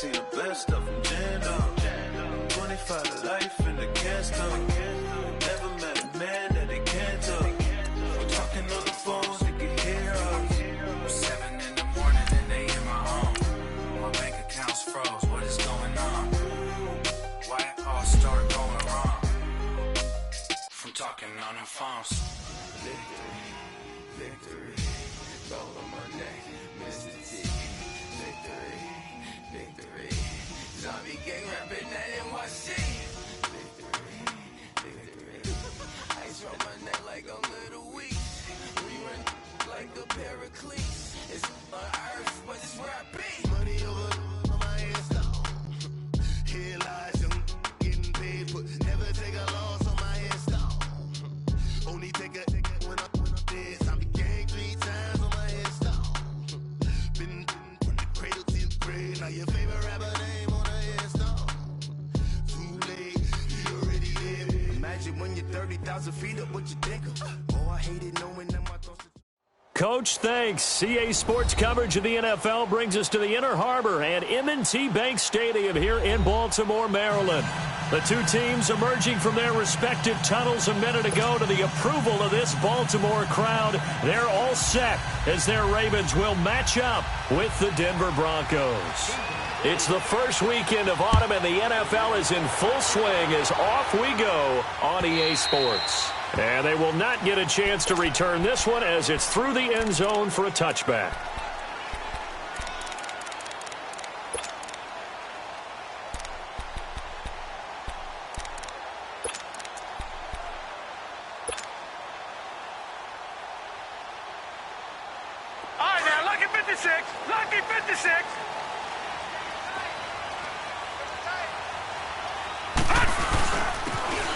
see the best of them jammed up. 25 to life in the gas tank. Never met a man that they can't talk. We're talking on the phones, they can hear us. 7 in the morning and they in my home. My bank account's froze, what is going on? Why it all start going wrong? From talking on the phones. Victory, victory, all on my neck, Mr. T. Victory, victory, zombie gang rapping that NYC. Victory, victory, ice on my neck like a little weak. We run like a paraclete. It's on earth, but it's where I be. Money over on my hands down. Here lies young getting paid, but never take a loss on my hands down. Only take a when I'm dead. Zombie gang 3 times on my hands down. Been from the cradle to the grave. Now your favorite rapper name on a headstone. Too late, you already dead. Imagine when you're 30,000 feet up, what you think of? Oh, I hate it knowing that my thoughts. Coach, thanks. CA Sports coverage of the NFL brings us to the Inner Harbor and M&T Bank Stadium here in Baltimore, Maryland. The two teams emerging from their respective tunnels a minute ago to the approval of this Baltimore crowd. They're all set as their Ravens will match up with the Denver Broncos. It's the first weekend of autumn and the NFL is in full swing as off we go on EA Sports. And they will not get a chance to return this one as it's through the end zone for a touchback. All right, now, lucky 56. Lucky 56.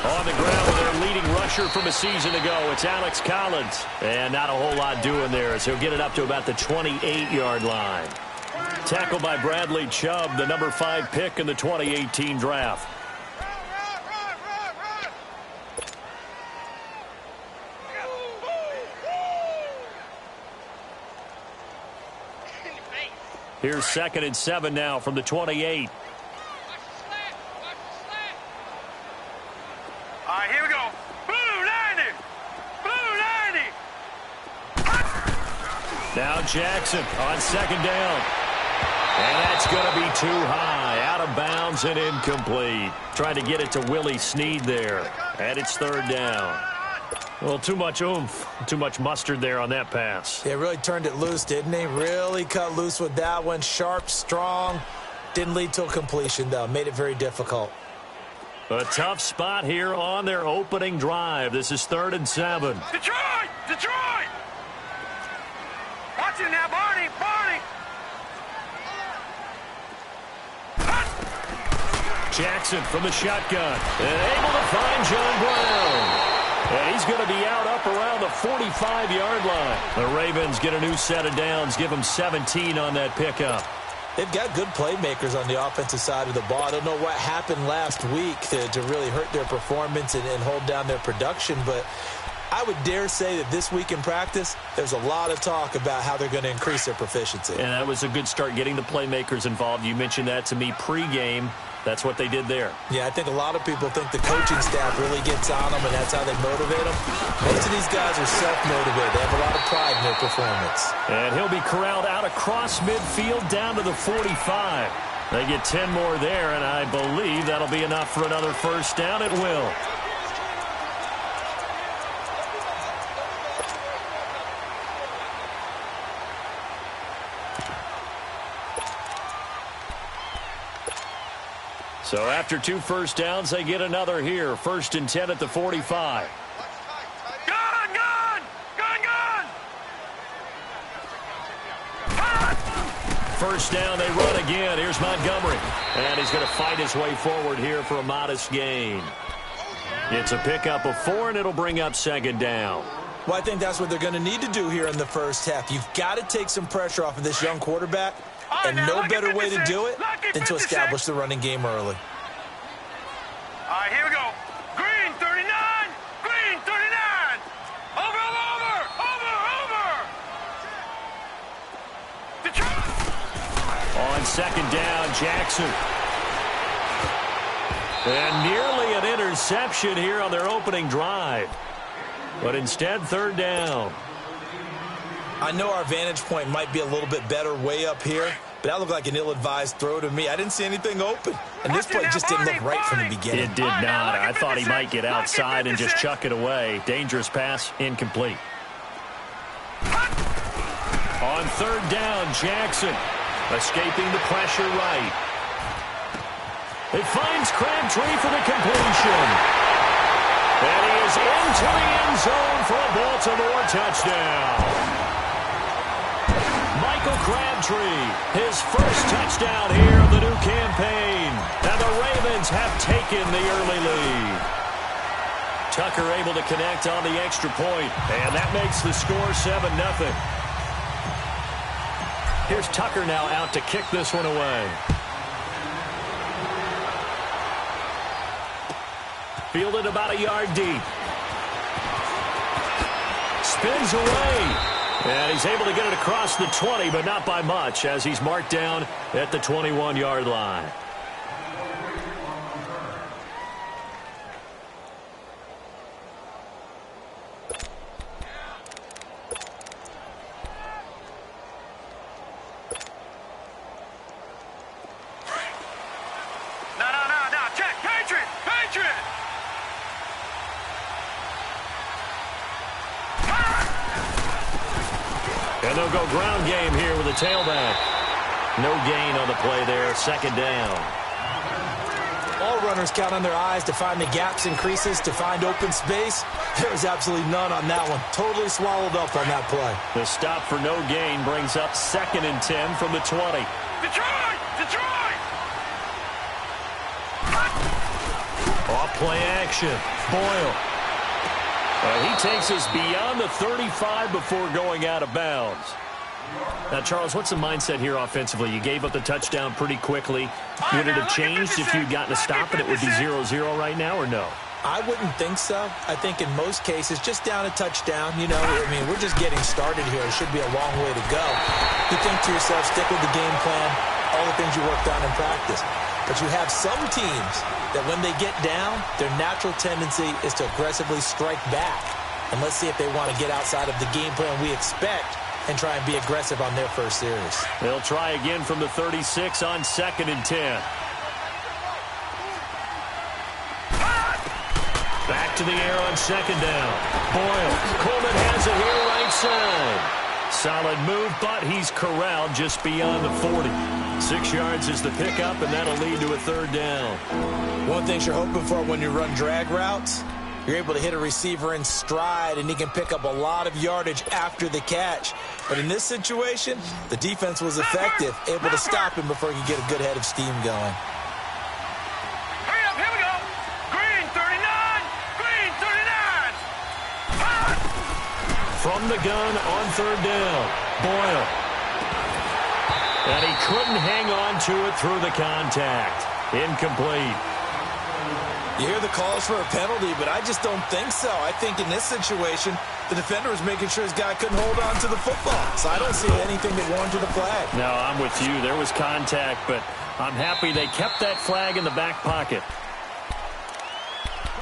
On the ground with their leading rusher from a season ago, it's Alex Collins. And not a whole lot doing there as he'll get it up to about the 28-yard line. Tackled by Bradley Chubb, the number 5 pick in the 2018 draft. Here's 2nd and 7 now from the 28. All right, here we go. Blue 90. Blue 90. Now Jackson on 2nd down. And that's going to be too high. Out of bounds and incomplete. Tried to get it to Willie Snead there. And it's 3rd down. Well, too much oomph, too much mustard there on that pass. Yeah, really turned it loose, didn't he? Really cut loose with that one. Sharp, strong. Didn't lead to a completion, though. Made it very difficult. A tough spot here on their opening drive. This is 3rd and 7. Detroit! Detroit! Watch it now, Barney! Barney! Jackson from the shotgun. And able to find John Brown. And he's going to be out up around the 45-yard line. The Ravens get a new set of downs. Give them 17 on that pickup. They've got good playmakers on the offensive side of the ball. I don't know what happened last week to really hurt their performance and hold down their production, but I would dare say that this week in practice, there's a lot of talk about how they're going to increase their proficiency. And that was a good start getting the playmakers involved. You mentioned that to me pregame. That's what they did there. Yeah, I think a lot of people think the coaching staff really gets on them, and that's how they motivate them. Most of these guys are self-motivated. They have a lot of pride in their performance. And he'll be corralled out across midfield down to the 45. They get 10 more there, and I believe that'll be enough for another first down. It will. So after 2 first downs, they get another here. 1st and 10 at the 45. Gun! Gun! Gun! Gun! First down, they run again. Here's Montgomery. And he's going to fight his way forward here for a modest gain. It's a pickup of 4, and it'll bring up 2nd down. Well, I think that's what they're going to need to do here in the first half. You've got to take some pressure off of this young quarterback. And no better way to do it than to establish the running game early. All right, here we go. Green, 39. Green, 39. Over. Detroit. On second down, Jackson. And nearly an interception here on their opening drive. But instead, third down. I know our vantage point might be a little bit better way up here, but that looked like an ill-advised throw to me. I didn't see anything open, and this play just didn't look right from the beginning. It did not. I thought he might get outside and just chuck it away. Dangerous pass, incomplete. On third down, Jackson escaping the pressure right. It finds Crabtree for the completion. And he is into the end zone for a Baltimore touchdown. Michael Crabtree, his first touchdown here of the new campaign. And the Ravens have taken the early lead. Tucker able to connect on the extra point, and that makes the score 7-0. Here's Tucker now out to kick this one away. Fielded about a yard deep. Spins away. And he's able to get it across the 20, but not by much, as he's marked down at the 21-yard line. No, check, Patriot! And they'll go ground game here with a tailback. No gain on the play there, second down. All runners count on their eyes to find the gaps and creases, to find open space. There was absolutely none on that one. Totally swallowed up on that play. The stop for no gain brings up 2nd and 10 from the 20. Detroit! Off play action. Boyle. He takes us beyond the 35 before going out of bounds. Now, Charles, what's the mindset here offensively? You gave up the touchdown pretty quickly. Would it have changed if you'd gotten a stop and it would be 0-0 right now, or no? I wouldn't think so. I think in most cases, just down a touchdown, you know, I mean, we're just getting started here. It should be a long way to go. You think to yourself, stick with the game plan, all the things you worked on in practice. But you have some teams that when they get down, their natural tendency is to aggressively strike back. And let's see if they want to get outside of the game plan we expect and try and be aggressive on their first series. They'll try again from the 36 on 2nd and 10. Back to the air on 2nd down. Boyle. Coleman has it here right side. Solid move, but he's corralled just beyond the 40. 6 yards is the pickup, and that'll lead to a 3rd down. One thing you're hoping for when you run drag routes, you're able to hit a receiver in stride, and he can pick up a lot of yardage after the catch. But in this situation, the defense was effective, able to stop him before he could get a good head of steam going. Hurry up, here we go! Green 39! Green 39! From the gun on 3rd down. Boyle. And he couldn't hang on to it through the contact. Incomplete. You hear the calls for a penalty, but I just don't think so. I think in this situation, the defender was making sure his guy couldn't hold on to the football. So I don't see anything that warranted a flag. No, I'm with you. There was contact, but I'm happy they kept that flag in the back pocket.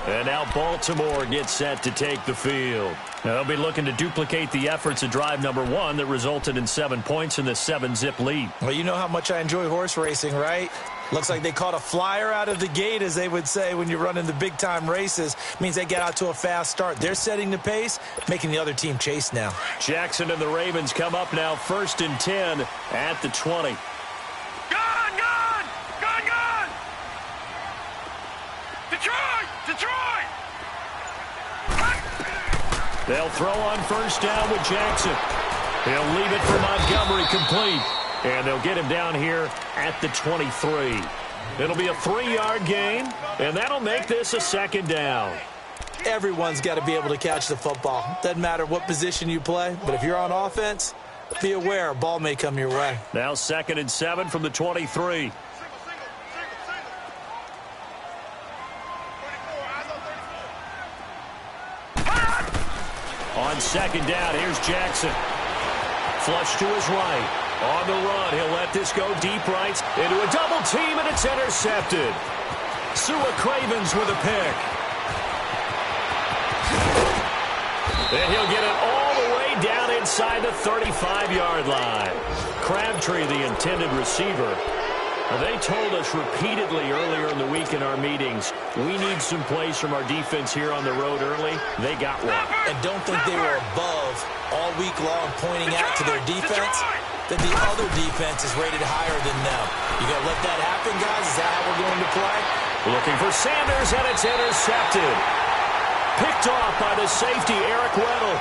And now Baltimore gets set to take the field. They'll be looking to duplicate the efforts of drive number 1 that resulted in 7 points in the 7-zip lead. Well, you know how much I enjoy horse racing, right? Looks like they caught a flyer out of the gate, as they would say when you're running the big-time races. Means they get out to a fast start. They're setting the pace, making the other team chase now. Jackson and the Ravens come up now 1st and 10 at the 20. Gone! Detroit! They'll throw on 1st down with Jackson. He'll leave it for Montgomery complete. And they'll get him down here at the 23. It'll be a 3-yard gain, and that'll make this a 2nd down. Everyone's got to be able to catch the football. Doesn't matter what position you play, but if you're on offense, be aware a ball may come your way. Now 2nd and 7 from the 23. On 2nd down, here's Jackson. Flush to his right. On the run, he'll let this go deep right into a double team, and it's intercepted. Sua Cravens with a pick. And he'll get it all the way down inside the 35-yard line. Crabtree, the intended receiver. They told us repeatedly earlier in the week in our meetings, we need some plays from our defense here on the road early. They got one. And don't think they were above all week long pointing out to their defense that the other defense is rated higher than them. You going to let that happen, guys? Is that how we're going to play? Looking for Sanders, and it's intercepted. Picked off by the safety, Eric Weddle.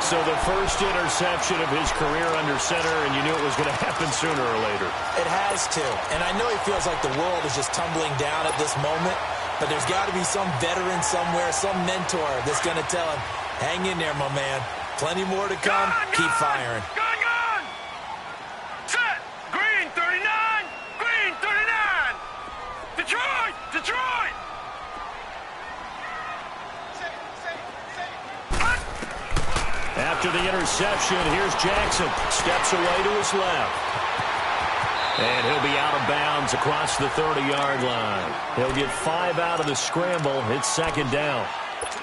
So the first interception of his career under center, and you knew it was going to happen sooner or later. It has to. And I know he feels like the world is just tumbling down at this moment, but there's got to be some veteran somewhere, some mentor that's going to tell him, hang in there, my man. Plenty more to come. Keep firing. Gun! Set! Green 39! Green 39! Detroit! Detroit! After the interception, here's Jackson. Steps away to his left. And he'll be out of bounds across the 30-yard line. He'll get 5 out of the scramble. It's second down.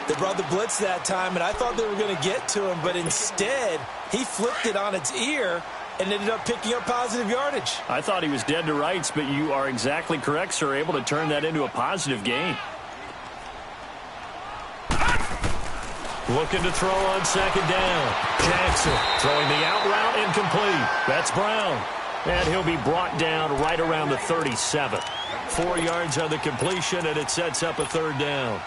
They brought the blitz that time, and I thought they were going to get to him, but instead, he flipped it on its ear and ended up picking up positive yardage. I thought he was dead to rights, but you are exactly correct, sir. Able to turn that into a positive gain. Looking to throw on second down. Jackson throwing the out route incomplete. That's Brown. And he'll be brought down right around the 37. 4 yards on the completion, and it sets up a third down.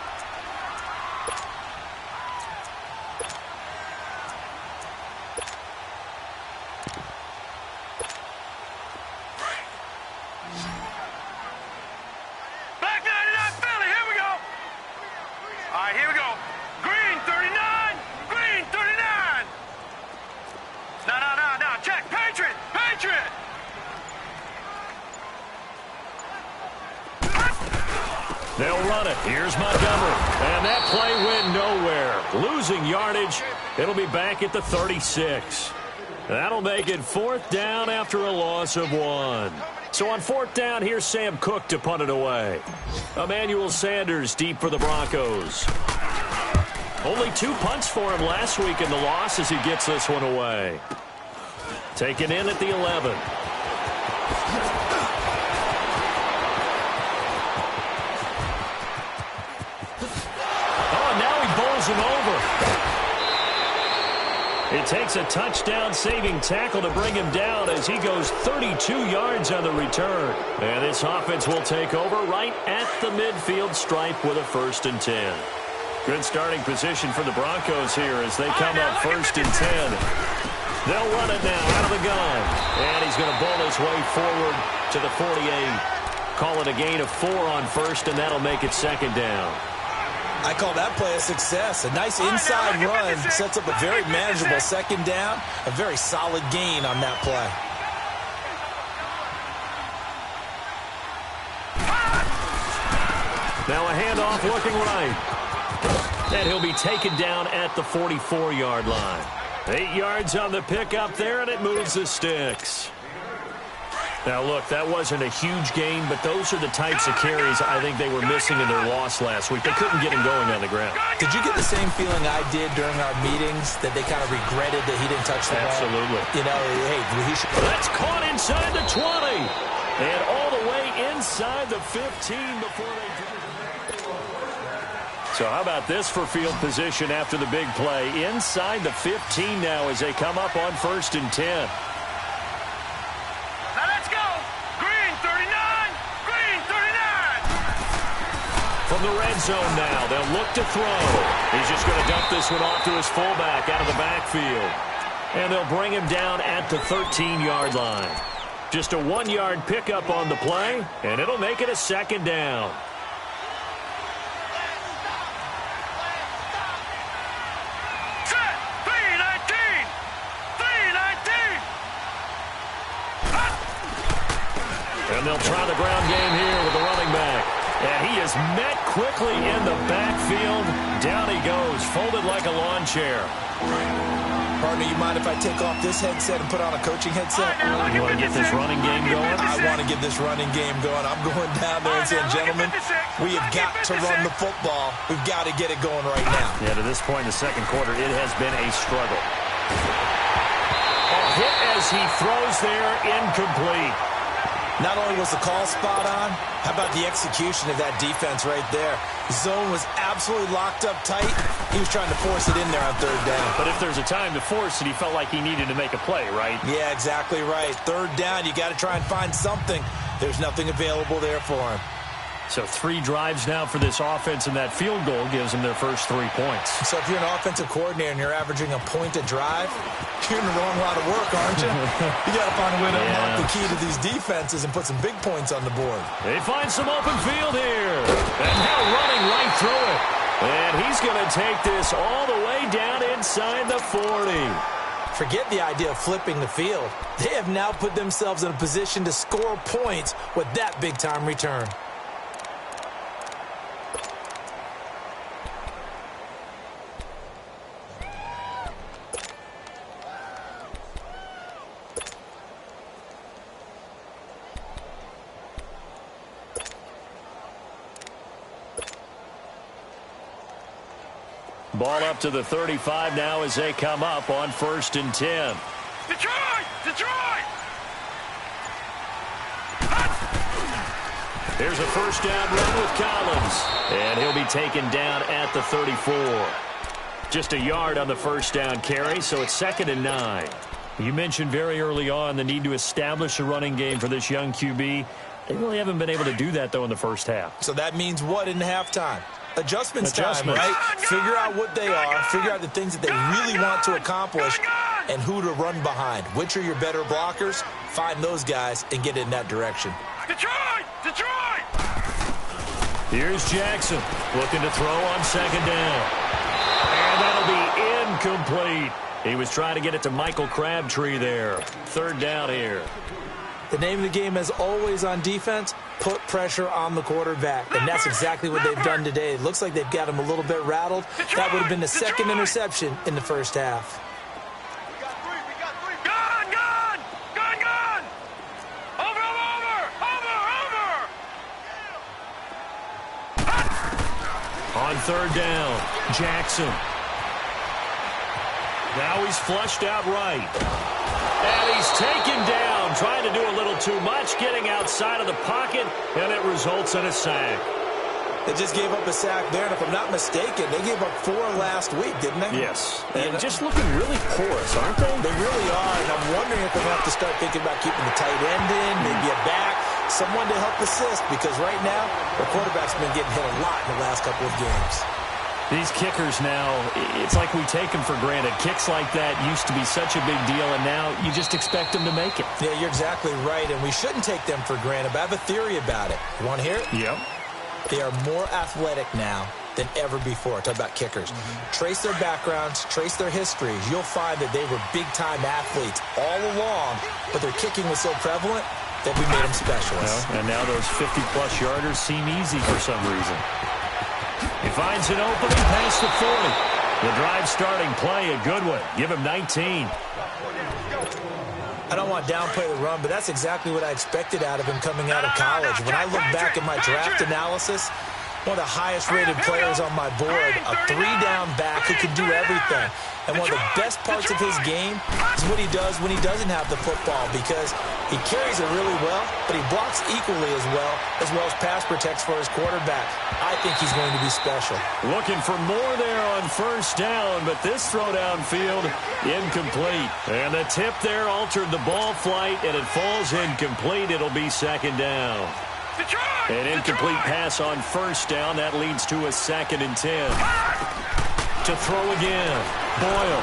Back 99 Philly, here we go! All right, here we go. Green 39! Green 39! No, check. Patriot! Patriot! They'll run it. Here's Montgomery. And that play went nowhere. Losing yardage. It'll be back at the 36. That'll make it fourth down after a loss of 1. So on fourth down, here's Sam Cook to punt it away. Emmanuel Sanders deep for the Broncos. Only 2 punts for him last week in the loss as he gets this one away. Taken in at the 11. Him over. It takes a touchdown-saving tackle to bring him down as he goes 32 yards on the return. And this offense will take over right at the midfield stripe with a 1st and 10. Good starting position for the Broncos here as they come up 1st and 10. They'll run it now out of the gun. And he's going to bowl his way forward to the 48. Call it a gain of 4 on 1st, and that'll make it second down. I call that play a success. A nice inside run sets up a very manageable second down. A very solid gain on that play. Now a handoff looking right. And he'll be taken down at the 44-yard line. 8 yards on the pickup there, and it moves the sticks. Now, look, that wasn't a huge gain, but those are the types of carries I think they were missing in their loss last week. They couldn't get him going on the ground. Did you get the same feeling I did during our meetings, that they kind of regretted that he didn't touch the ball? Absolutely. You know, hey, he should... That's caught inside the 20. And all the way inside the 15 before they do. So how about this for field position after the big play? Inside the 15 now as they come up on 1st and 10. From the red zone now, they'll look to throw. He's just going to dump this one off to his fullback out of the backfield. And they'll bring him down at the 13-yard line. Just a 1-yard pickup on the play, and it'll make it a second down. Set! 319! 319! And they'll try the ground game here with the running back. And he is met quickly in the backfield. Down he goes, folded like a lawn chair. Partner, you mind if I take off this headset and put on a coaching headset? You want to get this running game going? I want to get this running game going. I'm going down there and saying, gentlemen, we have got to run the football. We've got to get it going right now. Yeah, to this point in the second quarter, it has been a struggle. A hit as he throws there, incomplete. Not only was the call spot on, how about the execution of that defense right there? Zone was absolutely locked up tight. He was trying to force it in there on third down. But if there's a time to force it, he felt like he needed to make a play, right? Yeah, exactly right. Third down, you got to try and find something. There's nothing available there for him. So 3 drives now for this offense, and that field goal gives them their first 3 points. So if you're an offensive coordinator and you're averaging a point a drive, you're in the wrong line of work, aren't you? You got to find a way to unlock the key to these defenses and put some big points on the board. They find some open field here. And now running right through it. And he's going to take this all the way down inside the 40. Forget the idea of flipping the field. They have now put themselves in a position to score points with that big-time return. Ball up to the 35 now as they come up on 1st and 10. Detroit! Detroit! Here's a first down run with Collins. And he'll be taken down at the 34. Just a yard on the first down carry, so it's 2nd and 9. You mentioned very early on the need to establish a running game for this young QB. They really haven't been able to do that, though, in the first half. So that means what in halftime? Adjustments time, right? Figure out what they are, figure out the things that they really want to accomplish, and who to run behind. Which are your better blockers? Find those guys and get in that direction. Detroit! Detroit! Here's Jackson looking to throw on 2nd down. And that'll be incomplete. He was trying to get it to Michael Crabtree there. 3rd down here. The name of the game, as always on defense, put pressure on the quarterback. And that's exactly what they've done today. It looks like they've got him a little bit rattled. That would have been the 2nd interception in the first half. Gone! Gone! Gone! Gone! Over! On 3rd down, Jackson. Now he's flushed out right. And he's taken down, trying to do a little too much, getting outside of the pocket, and it results in a sack. They just gave up a sack there, and if I'm not mistaken, they gave up 4 last week, didn't they? Yes. And just looking really porous, aren't they? They really are, and I'm wondering if they'll have to start thinking about keeping the tight end in, maybe a back, someone to help assist, because right now, the quarterback's been getting hit a lot in the last couple of games. These kickers now, it's like we take them for granted. Kicks like that used to be such a big deal, and now you just expect them to make it. Yeah, you're exactly right, and we shouldn't take them for granted, but I have a theory about it. You want to hear it? Yep. They are more athletic now than ever before. Talk about kickers. Trace their backgrounds, trace their histories. You'll find that they were big-time athletes all along, but their kicking was so prevalent that we made them specialists. Well, and now those 50-plus yarders seem easy for some reason. He finds an opening past the 40. The drive starting play, a good one. Give him 19. I don't want to downplay the run, but that's exactly what I expected out of him coming out of college. When I look back at my draft analysis, one of the highest-rated players on my board, a 3-down back who can do everything. And one of the best parts of his game is what he does when he doesn't have the football, because he carries it really well, but he blocks equally as well as pass protects for his quarterback. I think he's going to be special. Looking for more there on 1st down, but this throw downfield, incomplete. And the tip there altered the ball flight, and it falls incomplete. It'll be 2nd down. An incomplete pass on 1st down. That leads to a 2nd and 10. To throw again. Boyle.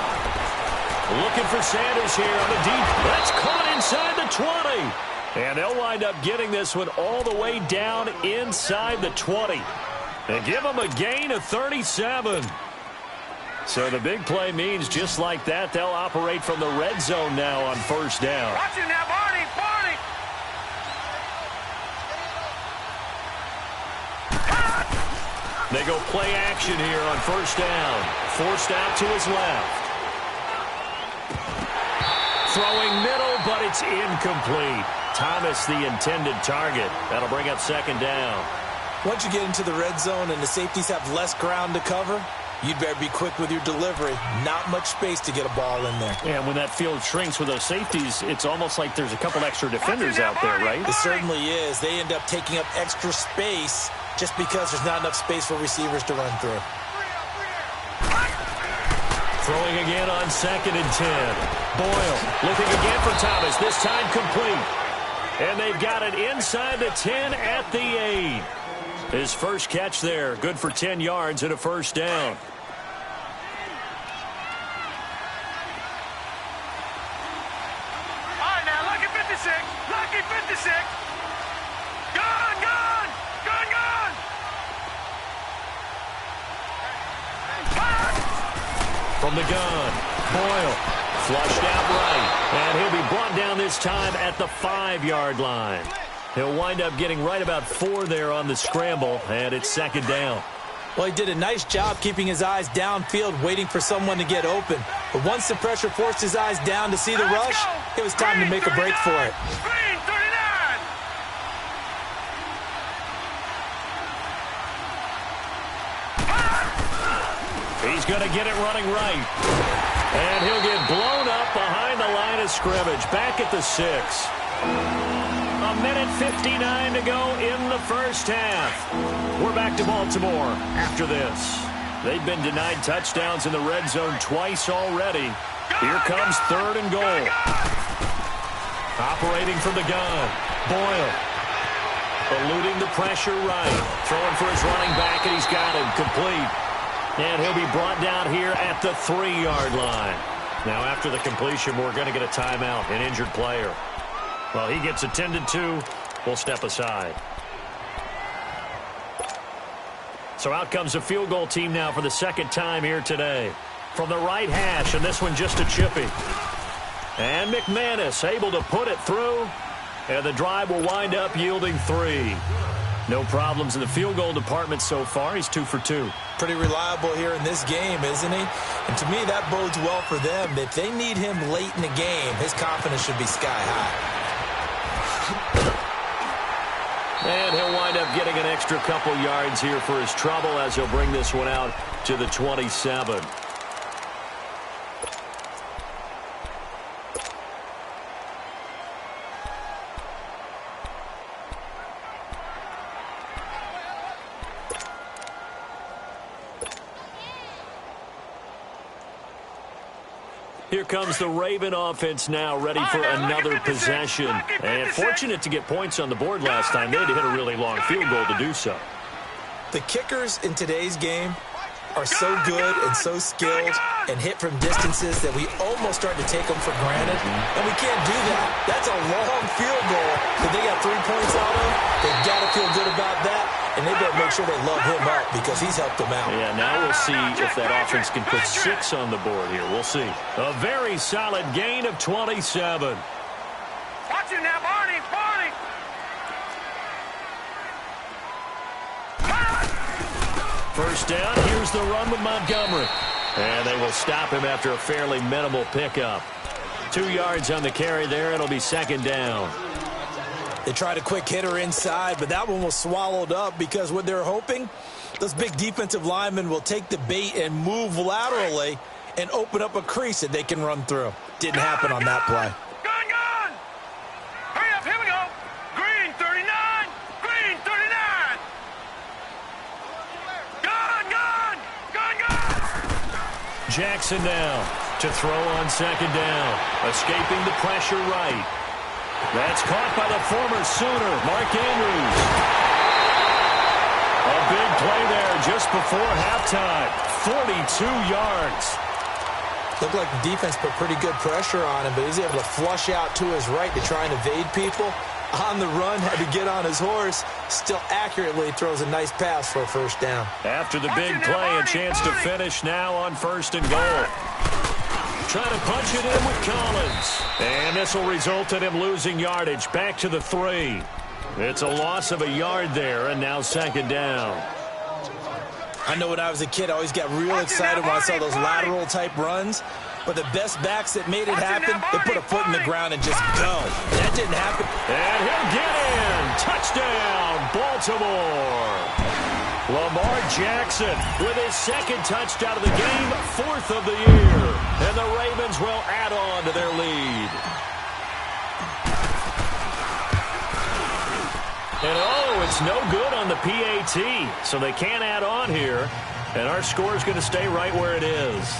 Looking for Sanders here on the deep. That's caught inside the 20. And they'll wind up getting this one all the way down inside the 20. They give them a gain of 37. So the big play means just like that, they'll operate from the red zone now on 1st down. Watch it now, Barney! Barney! They go play action here on first down. Forced out to his left. Throwing middle, but it's incomplete. Thomas, the intended target. That'll bring up second down. Once you get into the red zone and the safeties have less ground to cover, you'd better be quick with your delivery. Not much space to get a ball in there. Yeah, and when that field shrinks with those safeties, it's almost like there's a couple extra defenders out there, right? It certainly is. They end up taking up extra space just because there's not enough space for receivers to run through. Throwing again on 2nd and 10. Boyle looking again for Thomas. This time complete. And they've got it inside the 10 at the 8. His first catch there, good for 10 yards and a first down. All right, now, lucky 56. Lucky 56. Gone, gone. Gone, gone. From the gun, Boyle flushed out right. And he'll be brought down this time at the 5-yard line. He'll wind up getting right about 4 there on the scramble, and it's second down. Well, he did a nice job keeping his eyes downfield, waiting for someone to get open. But once the pressure forced his eyes down to see the rush, it was time to make a break for it. Green 39. He's going to get it running right. And he'll get blown up behind the line of scrimmage, back at the 6. A minute 59 to go in the first half. We're back to Baltimore after this. They've been denied touchdowns in the red zone twice already. Here comes 3rd and goal. Operating from the gun. Boyle. Eluding the pressure right. Throwing for his running back, and he's got him complete. And he'll be brought down here at the 3-yard line. Now, after the completion, we're going to get a timeout, an injured player. Well, he gets attended to. We'll step aside. So out comes the field goal team now for the second time here today. From the right hash, and this one just a chippy. And McManus able to put it through. And the drive will wind up yielding 3. No problems in the field goal department so far. He's 2 for 2. Pretty reliable here in this game, isn't he? And to me, that bodes well for them. If they need him late in the game, his confidence should be sky high. And he'll wind up getting an extra couple yards here for his trouble as he'll bring this one out to the 27. Here comes the Raven offense now, ready for another possession. And fortunate to get points on the board last time. They had to hit a really long field goal to do so. The kickers in today's game are so good and so skilled and hit from distances that we almost start to take them for granted. And we can't do that. That's a long field goal that they got 3 points out of. They've got to feel good about that. And they better make sure they love him up because he's helped them out. Yeah, now we'll see if that offense can put 6 on the board here. We'll see. A very solid gain of 27. Watch it now, Barney. Barney. First down, here's the run with Montgomery. And they will stop him after a fairly minimal pickup. 2 yards on the carry there. It'll be second down. They tried a quick hitter inside, but that one was swallowed up because what they're hoping, those big defensive linemen will take the bait and move laterally and open up a crease that they can run through. Didn't happen on that play. Gone, gone. Hurry up, here we go. Green 39. Green 39. Gone, gone. Gone, gone. Jackson now to throw on second down. Escaping the pressure right. That's caught by the former Sooner, Mark Andrews. A big play there just before halftime. 42 yards. Looked like the defense put pretty good pressure on him, but he's able to flush out to his right to try and evade people. On the run, had to get on his horse. Still accurately throws a nice pass for a first down. After the big play, a chance to finish now on first and goal. Trying to punch it in with Collins. And this will result in him losing yardage back to the 3. It's a loss of a yard there, and now second down. I know when I was a kid, I always got real excited when I saw those lateral-type runs. But the best backs that made it happen, they put a foot in the ground and just go. That didn't happen. And he'll get in. Touchdown, Baltimore. Lamar Jackson with his second touchdown of the game, 4th of the year. And the Ravens will add on to their lead. And it's no good on the PAT, so they can't add on here. And our score is going to stay right where it is.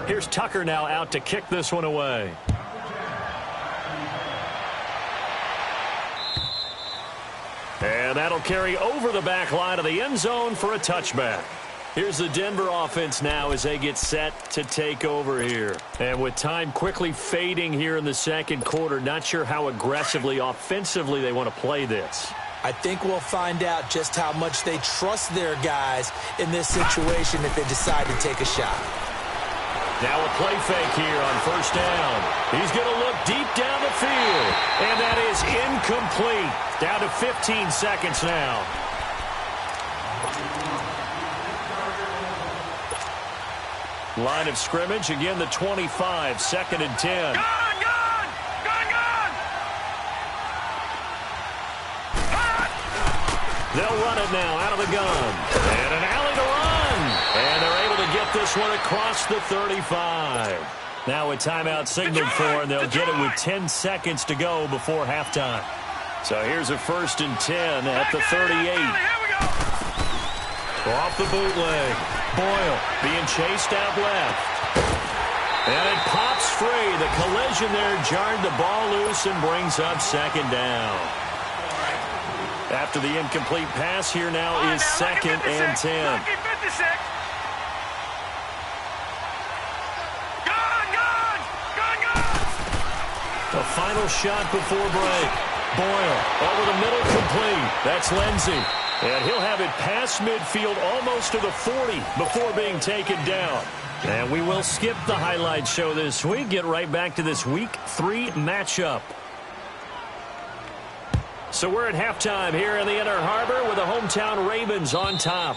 Here's Tucker now out to kick this one away. And that'll carry over the back line of the end zone for a touchback. Here's the Denver offense now as they get set to take over here. And with time quickly fading here in the second quarter, not sure how aggressively, offensively they want to play this. I think we'll find out just how much they trust their guys in this situation if they decide to take a shot. Now a play fake here on first down. He's going to look deep down the field. And that is incomplete. Down to 15 seconds now. Line of scrimmage, again the 25, 2nd and 10. Gun! They'll run it now out of the gun. And an alley to run. And they're able to get this one across the 35. Now a timeout signaled for, and they'll get it with 10 seconds to go before halftime. So here's a 1st and 10 at the 38. Off the bootleg. Boyle being chased out left. And it pops free. The collision there jarred the ball loose and brings up 2nd down. After the incomplete pass, here now is 2nd and 10. The final shot before break. Boyle over the middle, complete. That's Lindsey. And he'll have it past midfield almost to the 40 before being taken down. And we will skip the highlight show this week. Get right back to this Week 3 matchup. So we're at halftime here in the Inner Harbor with the hometown Ravens on top.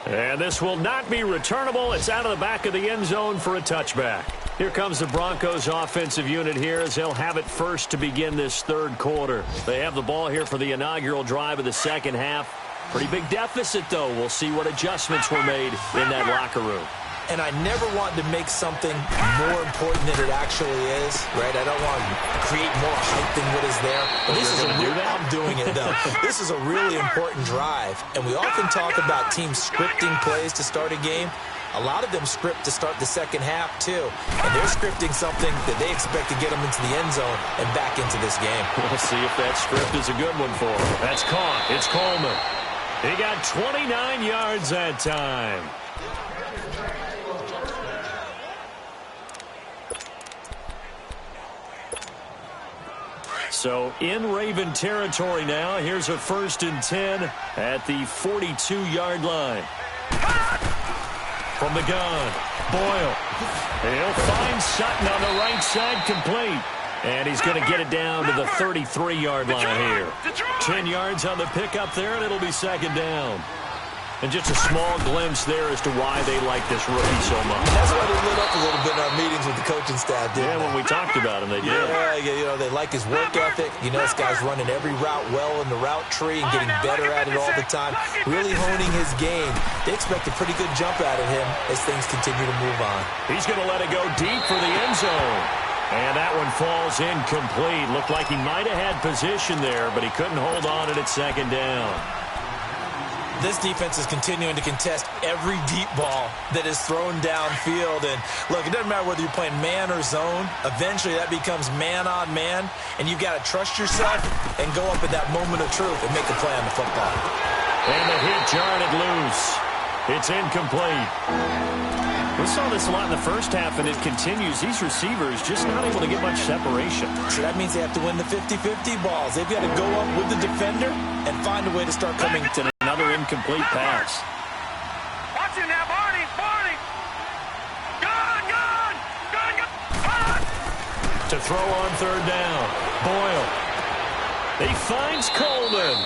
And this will not be returnable. It's out of the back of the end zone for a touchback. Here comes the Broncos offensive unit here as they'll have it first to begin this third quarter. They have the ball here for the inaugural drive of the second half. Pretty big deficit, though. We'll see what adjustments were made in that locker room. And I never want to make something more important than it actually is, right? I don't want to create more hype than what is there. But this is I'm doing it, though. This is a really important drive. And we often talk about teams scripting plays to start a game. A lot of them script to start the second half, too. And they're scripting something that they expect to get them into the end zone and back into this game. We'll see if that script is a good one for them. That's caught. It's Coleman. He got 29 yards that time. So in Raven territory now. Here's a 1st and 10 at the 42-yard line. From the gun, Boyle. He'll find Sutton on the right side, complete. And he's going to get it down to the 33-yard line here. 10 yards on the pickup there, and it'll be 2nd down. And just a small glimpse there as to why they like this rookie so much. That's why they lit up a little bit in our meetings with the coaching staff, didn't they? When we talked about him, they did. Yeah, you know, they like his work ethic. You know, this guy's running every route well in the route tree and getting better at it all the time, really honing his game. They expect a pretty good jump out of him as things continue to move on. He's going to let it go deep for the end zone. And that one falls incomplete. Looked like he might have had position there, but he couldn't hold on it at 2nd down. This defense is continuing to contest every deep ball that is thrown downfield. And, look, it doesn't matter whether you're playing man or zone. Eventually, that becomes man on man. And you've got to trust yourself and go up at that moment of truth and make a play on the football. And the hit jarred it loose. It's incomplete. We saw this a lot in the first half, and it continues. These receivers just not able to get much separation. So that means they have to win the 50-50 balls. They've got to go up with the defender and find a way to start coming to another incomplete pass. Watch him now, Barney! Gun! To throw on 3rd down. Boyle. He finds Coleman.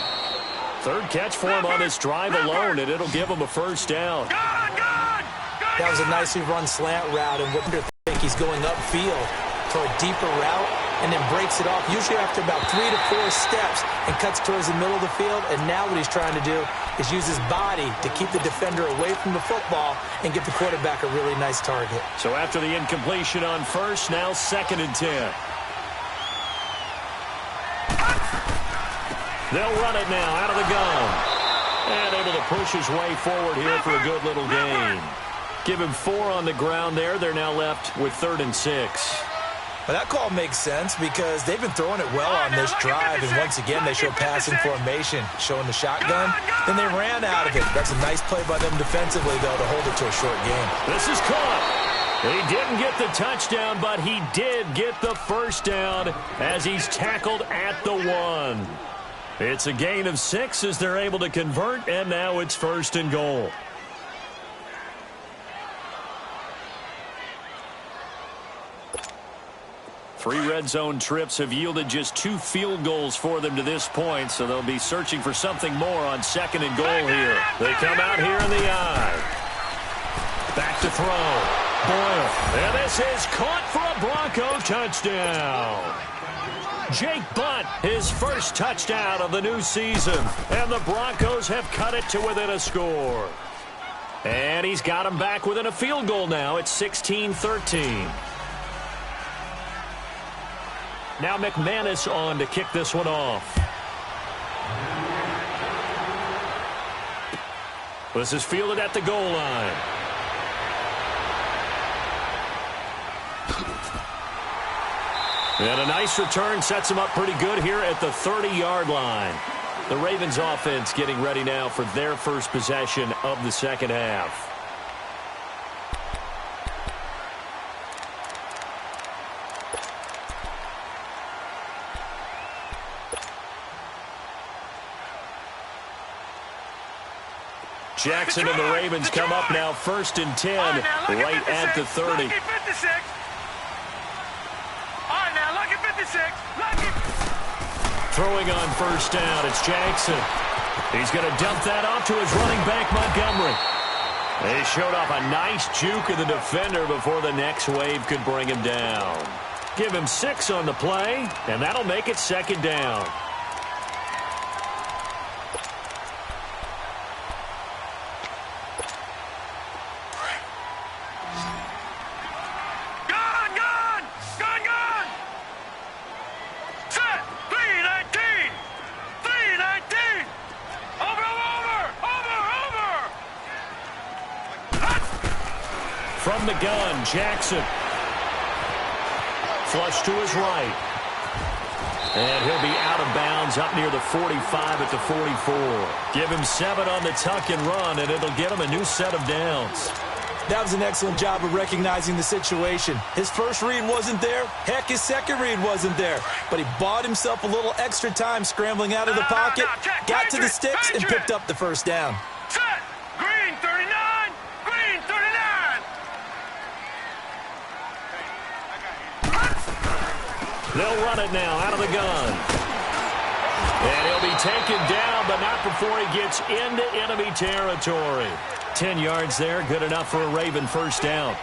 Third catch for him on this drive alone, and it'll give him a first down. That was a nicely run slant route, and what do you think? He's going upfield for a deeper route and then breaks it off, usually after about 3 to 4 steps, and cuts towards the middle of the field. And now what he's trying to do is use his body to keep the defender away from the football and give the quarterback a really nice target. So after the incompletion on first, now 2nd and 10. They'll run it now out of the gun. And able to push his way forward here for a good little gain. Give him 4 on the ground there. They're now left with 3rd and 6. Well, that call makes sense because they've been throwing it well on this drive, and once again they show passing formation, showing the shotgun. Then they ran out of it. That's a nice play by them defensively, though, to hold it to a short game. This is caught. He didn't get the touchdown, but he did get the first down as he's tackled at the 1. It's a gain of 6 as they're able to convert, and now it's 1st and goal. Three red zone trips have yielded just 2 field goals for them to this point, so they'll be searching for something more on 2nd and goal here. They come out here in the eye. Back to throw. Boyle. And this is caught for a Broncos touchdown. Jake Butt, his first touchdown of the new season. And the Broncos have cut it to within a score. And he's got him back within a field goal now. It's 16-13. Now McManus on to kick this one off. This is fielded at the goal line. And a nice return sets him up pretty good here at the 30-yard line. The Ravens offense getting ready now for their first possession of the second half. Jackson and the Ravens come up now 1st and 10 right at the 30. Throwing on first down, it's Jackson. He's going to dump that off to his running back, Montgomery. They showed off a nice juke of the defender before the next wave could bring him down. Give him 6 on the play, and that'll make it 2nd down. From the gun, Jackson. Flush to his right. And he'll be out of bounds up near the 45 at the 44. Give him 7 on the tuck and run, and it'll get him a new set of downs. That was an excellent job of recognizing the situation. His first read wasn't there. Heck, his second read wasn't there. But he bought himself a little extra time scrambling out of the pocket, got to the sticks, and picked up the first down. Green 39. Green 39. They'll run it now out of the gun. And he'll be taken down, but not before he gets into enemy territory. 10 yards there, good enough for a Raven first down.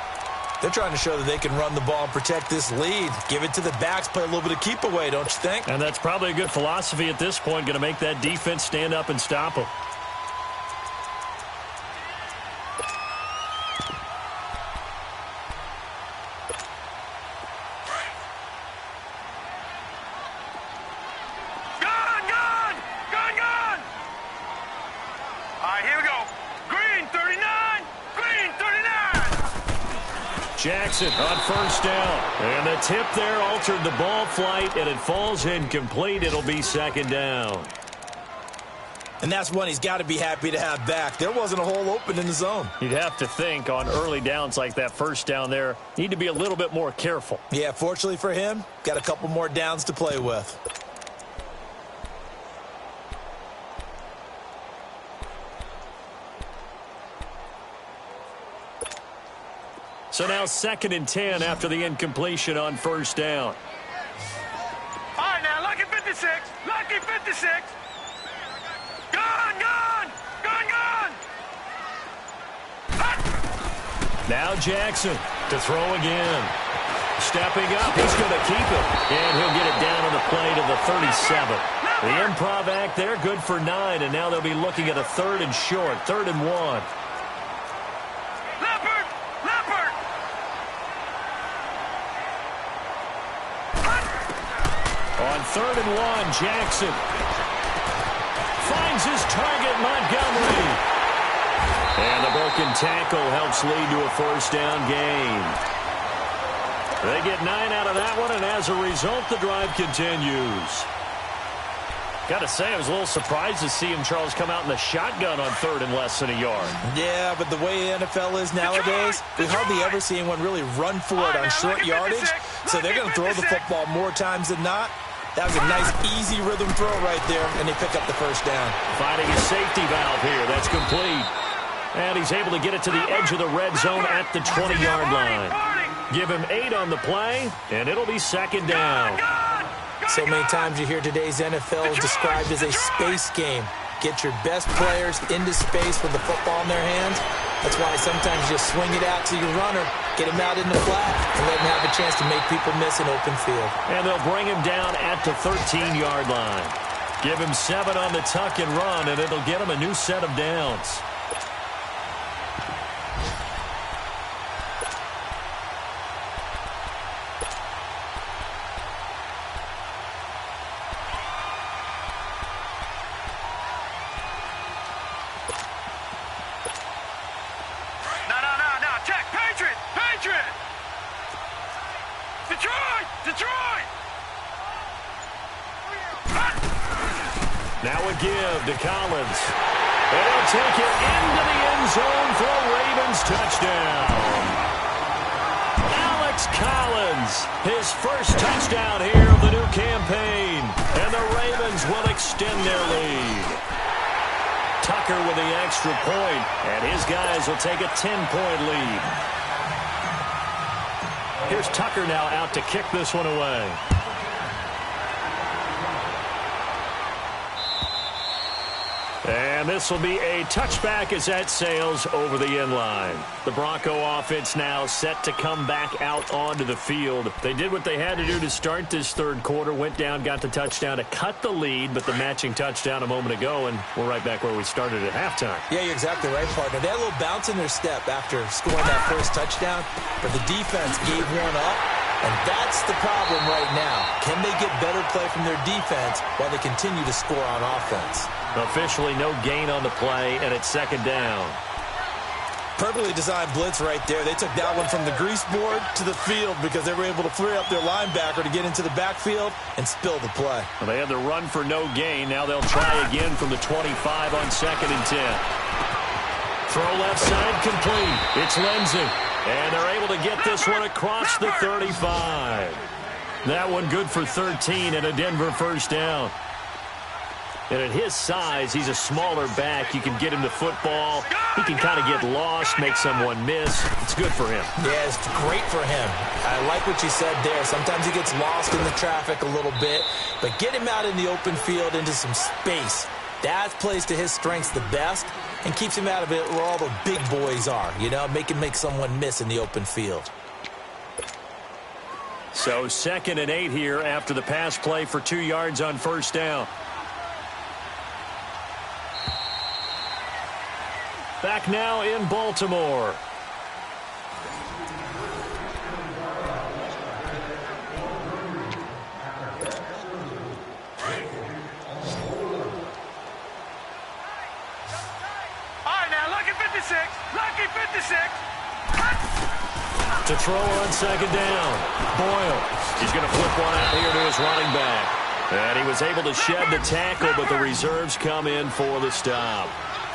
They're trying to show that they can run the ball and protect this lead. Give it to the backs, play a little bit of keep away, don't you think? And that's probably a good philosophy at this point, going to make that defense stand up and stop them. Jackson on first down. And the tip there altered the ball flight, and it falls incomplete. It'll be 2nd down. And that's one he's got to be happy to have back. There wasn't a hole open in the zone. You'd have to think on early downs like that first down there, need to be a little bit more careful. Yeah, fortunately for him, got a couple more downs to play with. So now 2nd and 10 after the incompletion on first down. All right, now lucky 56. Lucky 56. Gone, gone. Gone, gone. Hot. Now Jackson to throw again. Stepping up, he's going to keep it. And he'll get it down on the play to the 37. The improv act there, good for 9, and now they'll be looking at a 3rd and short, 3rd and 1. Leopard, Leopard. On 3rd and 1, Jackson finds his target, Montgomery. And the broken tackle helps lead to a 1st down gain. They get 9 out of that one, and as a result, the drive continues. Got to say, I was a little surprised to see him, Charles, come out in the shotgun on 3rd and less than a yard. Yeah, but the way the NFL is nowadays, we hardly ever see anyone really run for it on short yardage. So they're going to throw the football more times than not. That was a nice, easy rhythm throw right there, and they pick up the 1st down. Finding a safety valve here. That's complete. And he's able to get it to the edge of the red zone at the 20-yard line. Give him 8 on the play, and it'll be 2nd down. So many times you hear today's NFL described as a space game. Get your best players into space with the football in their hands. That's why sometimes you just swing it out to your runner, get him out in the flat, and let him have a chance to make people miss an open field. And they'll bring him down at the 13-yard line. Give him 7 on the tuck and run, and it'll get him a new set of downs. Now a give to Collins. And he'll take it into the end zone for a Ravens touchdown. Alex Collins, his first touchdown here of the new campaign. And the Ravens will extend their lead. Tucker with the extra point, and his guys will take a 10-point lead. Here's Tucker now out to kick this one away. And this will be a touchback as that sails over the end line. The Bronco offense now set to come back out onto the field. They did what they had to do to start this 3rd quarter, went down, got the touchdown to cut the lead, but the matching touchdown a moment ago, and we're right back where we started at halftime. Yeah, you're exactly right, partner. They had a little bounce in their step after scoring that first touchdown, but the defense gave one up, and that's the problem right now. Can they get better play from their defense while they continue to score on offense? Officially no gain on the play, and it's 2nd down. Perfectly designed blitz right there. They took that one from the grease board to the field because they were able to free up their linebacker to get into the backfield and spill the play. Well, they had the run for no gain. Now they'll try again from the 25 on 2nd and 10. Throw left side complete. It's Lindsey. And they're able to get this one across the 35. That one good for 13 and a Denver 1st down. And at his size, he's a smaller back. You can get him the football. He can kind of get lost, make someone miss. It's good for him. Yeah, it's great for him. I like what you said there. Sometimes he gets lost in the traffic a little bit. But get him out in the open field into some space. That plays to his strengths the best and keeps him out of it where all the big boys are. You know, make someone miss in the open field. So 2nd and 8 here after the pass play for 2 yards on 1st down. Back now in Baltimore. All right, now, lucky 56. Lucky 56. To throw on 2nd down. Boyle. He's going to flip one out here to his running back. And he was able to shed the tackle, but the reserves come in for the stop.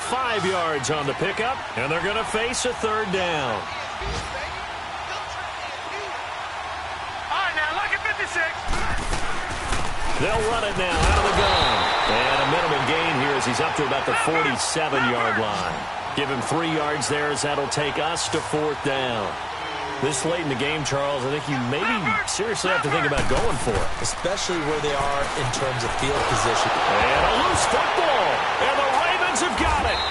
5 yards on the pickup, and they're going to face a 3rd down. All right, now, lucky 56. They'll run it now out of the gun. And a minimum gain here as he's up to about the 47-yard line. Give him 3 yards there as that'll take us to 4th down. This late in the game, Charles, I think you maybe seriously have to think about going for it. Especially where they are in terms of field position. And a loose football. And the Ravens have got it.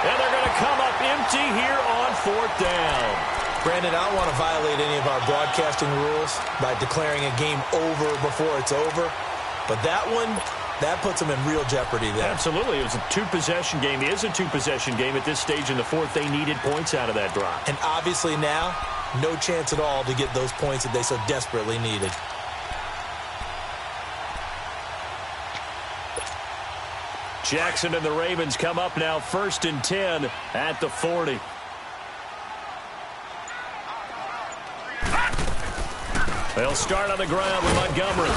And they're going to come up empty here on 4th down. Brandon, I don't want to violate any of our broadcasting rules by declaring a game over before it's over. But that one, that puts them in real jeopardy there. Absolutely. It was a two-possession game. It is a two-possession game at this stage in the 4th. They needed points out of that drive. And obviously now, no chance at all to get those points that they so desperately needed. Jackson and the Ravens come up now 1st and 10 at the 40. They'll start on the ground with Montgomery.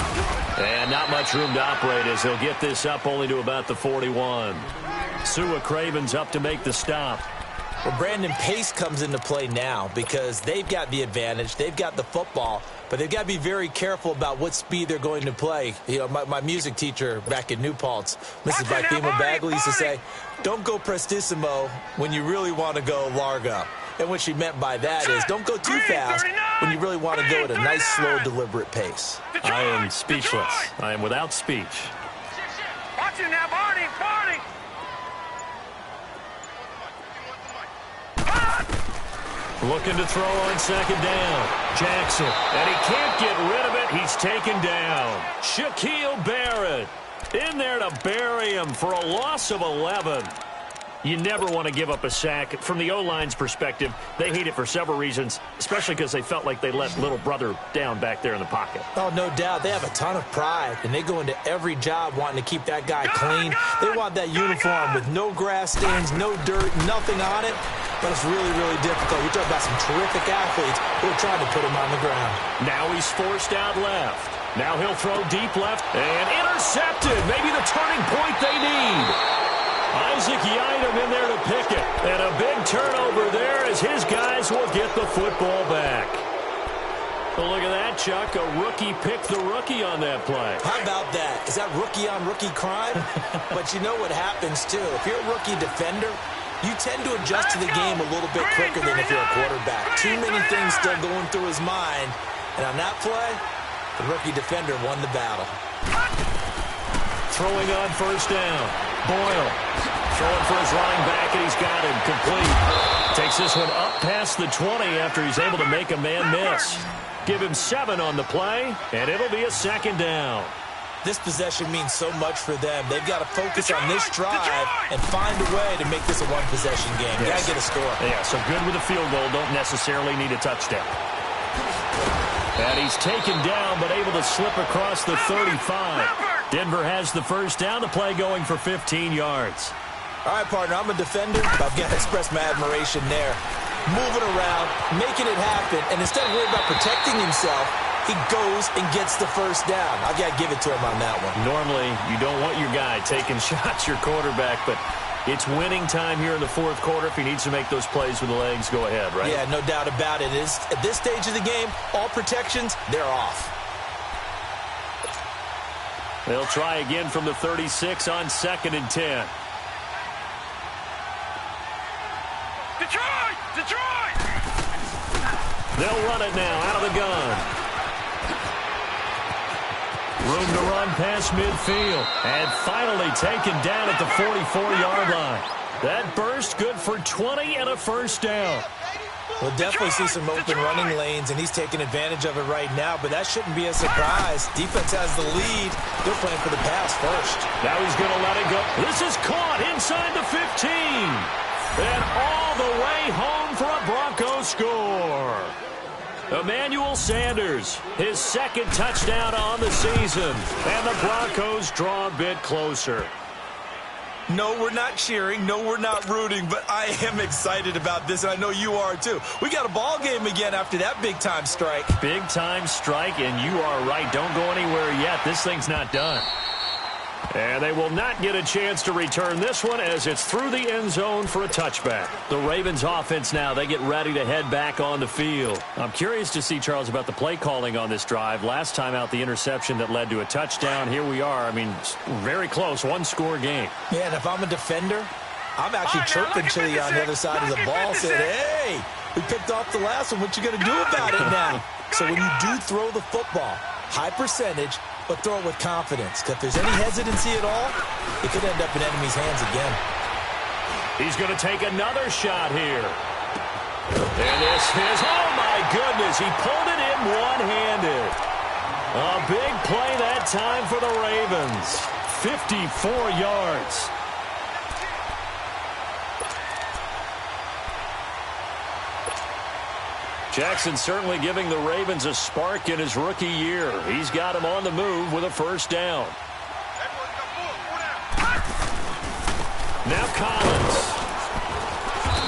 And not much room to operate as he'll get this up only to about the 41. Sua Craven's up to make the stop. Well, Brandon, pace comes into play now because they've got the advantage. They've got the football, but they've got to be very careful about what speed they're going to play. You know, my music teacher back in New Paltz, Mrs. Bifema Bagley, used to say, don't go prestissimo when you really want to go largo. And what she meant by that is don't go too fast when you really want to go at a nice, slow, deliberate pace. I am speechless. I am without speech. Watch it now, Barney, Barney. Looking to throw on 2nd down. Jackson, and he can't get rid of it. He's taken down. Shaquille Barrett in there to bury him for a loss of 11. You never want to give up a sack. From the O-line's perspective, they hate it for several reasons, especially because they felt like they let little brother down back there in the pocket. Oh, no doubt. They have a ton of pride, and they go into every job wanting to keep that guy clean. They want that uniform with no grass stains, no dirt, nothing on it. But it's really, really difficult. You're talking about some terrific athletes who are trying to put him on the ground. Now he's forced out left. Now he'll throw deep left and intercepted. Maybe the turning point they need. Isaac Yiadom in there to pick it. And a big turnover there as his guys will get the football back. Well, look at that, Chuck. A rookie picked the rookie on that play. How about that? Is that rookie-on-rookie crime? But you know what happens, too. If you're a rookie defender, you tend to adjust to the game a little bit quicker than if you're a quarterback. Too many things still going through his mind. And on that play, the rookie defender won the battle. Throwing on 1st down. Boyle throwing for his running back, and he's got him complete. Takes this one up past the 20 after he's able to make a man miss. Give him 7 on the play, and it'll be a 2nd down. This possession means so much for them. They've got to focus on this drive and find a way to make this a one-possession game. You got to get a score. Yeah, so good with a field goal. Don't necessarily need a touchdown. And he's taken down, but able to slip across the 35. Denver has the 1st down. The play going for 15 yards. All right, partner, I'm a defender. I've got to express my admiration there. Moving around, making it happen, and instead of worrying about protecting himself, he goes and gets the 1st down. I've got to give it to him on that one. Normally, you don't want your guy taking shots, your quarterback, but it's winning time here in the 4th quarter. If he needs to make those plays with the legs, go ahead, right? Yeah, no doubt about it. At this stage of the game, all protections, they're off. They'll try again from the 36 on 2nd and 10. Detroit! Detroit! They'll run it now out of the gun. Room to run past midfield. And finally taken down at the 44-yard line. That burst good for 20 and a 1st down. We'll definitely see some open running lanes, and he's taking advantage of it right now, but that shouldn't be a surprise. Defense has the lead. They're playing for the pass first. Now he's going to let it go. This is caught inside the 15. And all the way home for a Broncos score. Emmanuel Sanders, his 2nd touchdown on the season. And the Broncos draw a bit closer. No, we're not cheering. No, we're not rooting, but I am excited about this, and I know you are too. We got a ball game again after that big-time strike. Big-time strike, and you are right. Don't go anywhere yet. This thing's not done. And they will not get a chance to return this one as it's through the end zone for a touchback. The Ravens offense now, they get ready to head back on the field. I'm curious to see, Charles, about the play calling on this drive. Last time out, the interception that led to a touchdown. Here we are. I mean, very close, one-score game. Yeah, and if I'm a defender, I'm actually chirping to you on the other side of the ball, saying, hey, We picked off the last one. What you going to do about it now? So when you do throw the football, high percentage, but throw it with confidence. Because if there's any hesitancy at all, it could end up in enemy's hands again. He's going to take another shot here. And this is, oh my goodness, he pulled it in one-handed. A big play that time for the Ravens. 54 yards. Jackson certainly giving the Ravens a spark in his rookie year. He's got him on the move with a first down. Now Collins.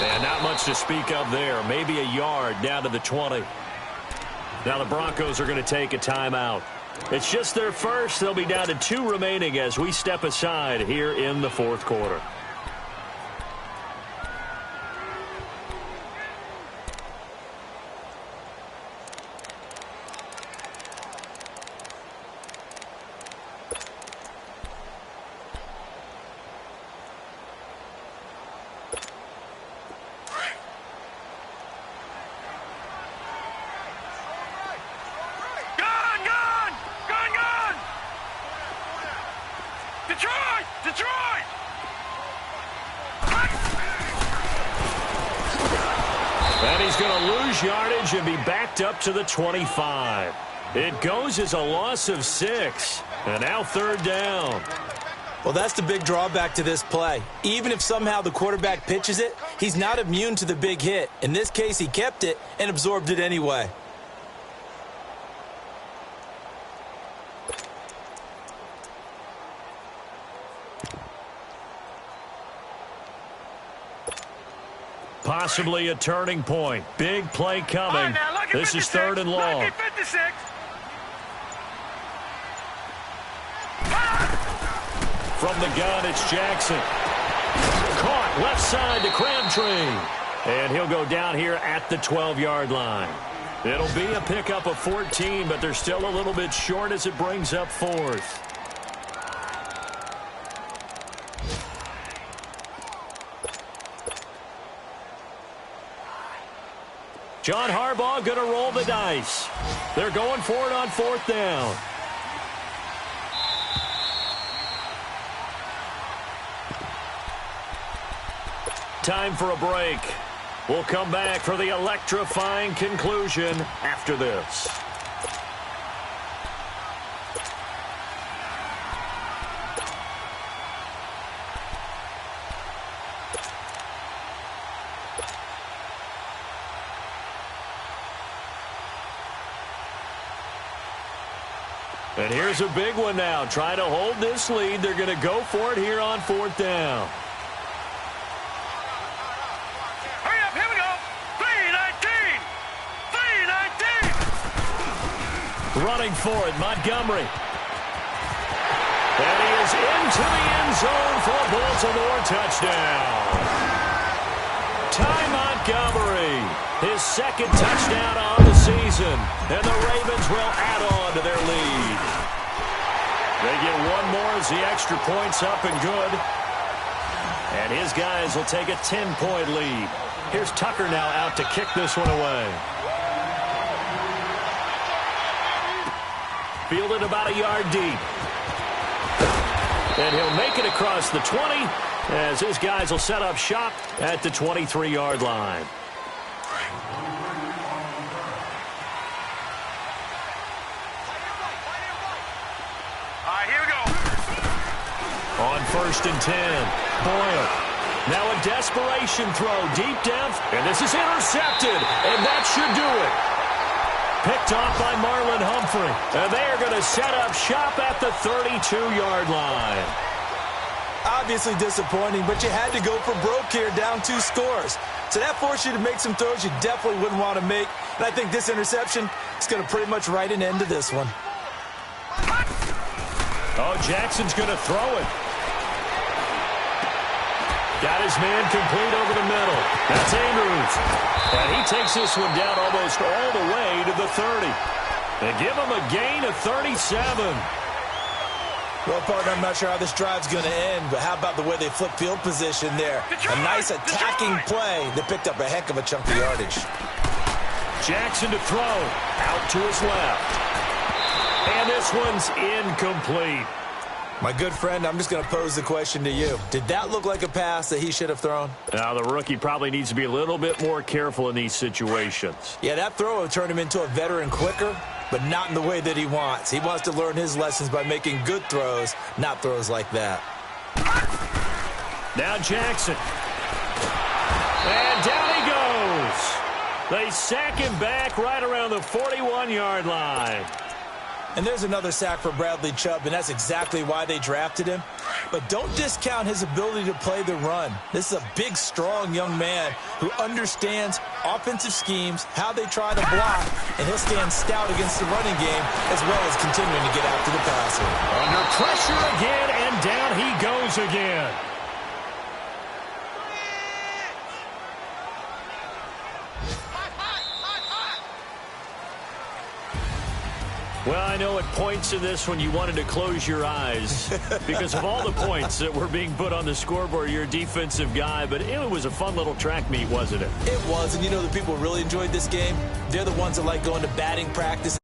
And not much to speak of there. Maybe a yard down to the 20. Now the Broncos are going to take a timeout. It's just their first. They'll be down to 2 remaining as we step aside here in the fourth quarter. And he's going to lose yardage and be backed up to the 25. It goes as a loss of 6. And now third down. Well, that's the big drawback to this play. Even if somehow the quarterback pitches it, he's not immune to the big hit. In this case, he kept it and absorbed it anyway. Possibly a turning point. Big play coming. Now, this is third and long. From the gun, it's Jackson. Caught left side to Crabtree. And he'll go down here at the 12-yard line. It'll be a pickup of 14, but they're still a little bit short as it brings up fourth. John Harbaugh going to roll the dice. They're going for it on fourth down. Time for a break. We'll come back for the electrifying conclusion after this. And here's a big one now. Trying to hold this lead. They're going to go for it here on fourth down. Hurry up, here we go. 3-19. 3-19. Running for it, Montgomery. And he is into the end zone for a Baltimore touchdown. Ty Montgomery, his second touchdown on the season. And the Ravens will add on to their lead. They get one more as the extra point's up and good. And his guys will take a 10-point lead. Here's Tucker now out to kick this one away. Fielded about a yard deep. And he'll make it across the 20 as his guys will set up shop at the 23-yard line. On first and 10, Boyle. Now a desperation throw deep down. And this is intercepted. And that should do it. Picked off by Marlon Humphrey. And they are going to set up shop at the 32-yard line. Obviously disappointing, but you had to go for broke here, down 2 scores. So that forced you to make some throws you definitely wouldn't want to make. And I think this interception is going to pretty much write an end to this one. Oh, Jackson's going to throw it. Got his man complete over the middle. That's Andrews. And he takes this one down almost all the way to the 30. They give him a gain of 37. Well, partner, I'm not sure how this drive's going to end, but how about the way they flip field position there? A nice attacking play that picked up a heck of a chunk of yardage. Jackson to throw. Out to his left. And this one's incomplete. My good friend, I'm just going to pose the question to you. Did that look like a pass that he should have thrown? Now, the rookie probably needs to be a little bit more careful in these situations. Yeah, that throw will turn him into a veteran quicker, but not in the way that he wants. He wants to learn his lessons by making good throws, not throws like that. Now Jackson. And down he goes. They sack him back right around the 41-yard line. And there's another sack for Bradley Chubb, and that's exactly why they drafted him. But don't discount his ability to play the run. This is a big, strong young man who understands offensive schemes, how they try to block, and he'll stand stout against the running game as well as continuing to get after the passer. Under pressure again, and down he goes again. Well, I know at points in this when you wanted to close your eyes because of all the points that were being put on the scoreboard. You're a defensive guy, but it was a fun little track meet, wasn't it? It was, and you know the people who really enjoyed this game? They're the ones that like going to batting practice.